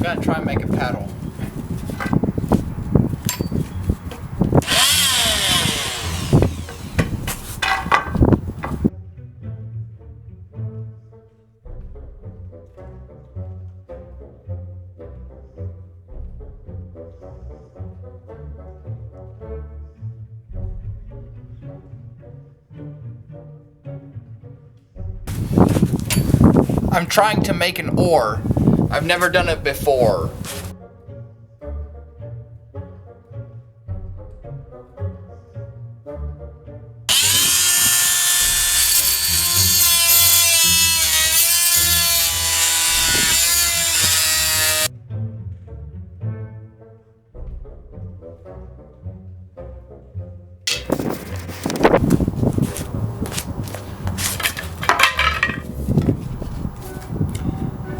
gonna try and make a paddle. I'm trying to make an oar. I've never done it before.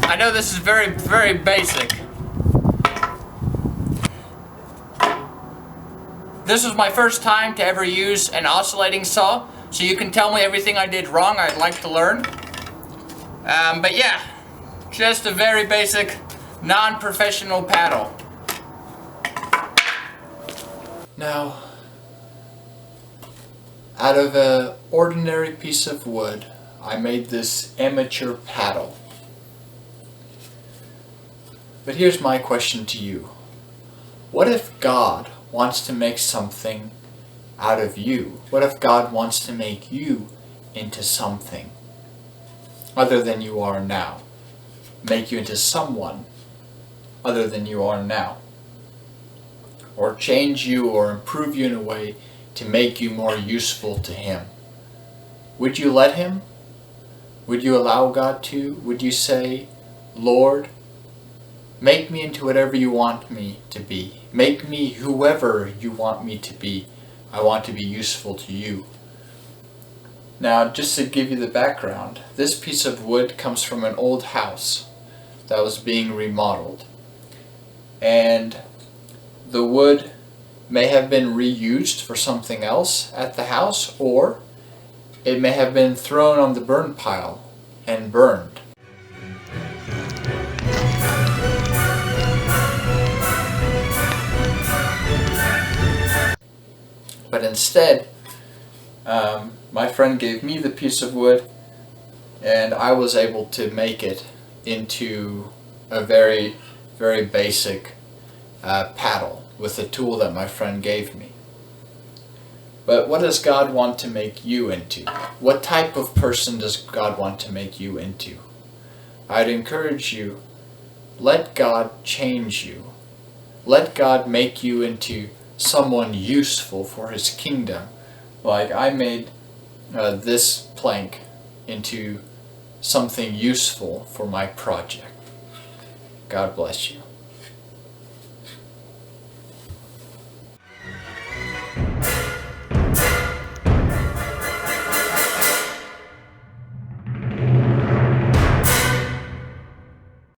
I know this is very, very basic. This was my first time to ever use an oscillating saw, so you can tell me everything I did wrong. I'd like to learn. But yeah, just a very basic, non-professional paddle. Now, out of an ordinary piece of wood, I made this amateur paddle. But here's my question to you. What if God wants to make something out of you? What if God wants to make you into something other than you are now? Make you into someone other than you are now? Or change you or improve you in a way to make you more useful to Him? Would you let Him? Would you allow God to? Would you say, Lord, make me into whatever you want me to be. Make me whoever you want me to be. I want to be useful to you. Now, just to give you the background, this piece of wood comes from an old house that was being remodeled. And the wood may have been reused for something else at the house, or it may have been thrown on the burn pile and burned. But instead, my friend gave me the piece of wood, and I was able to make it into a very, very basic paddle with the tool that my friend gave me. But what does God want to make you into? What type of person does God want to make you into? I'd encourage you, let God change you. Let God make you into someone useful for His kingdom. Like I made this plank into something useful for my project. God bless you.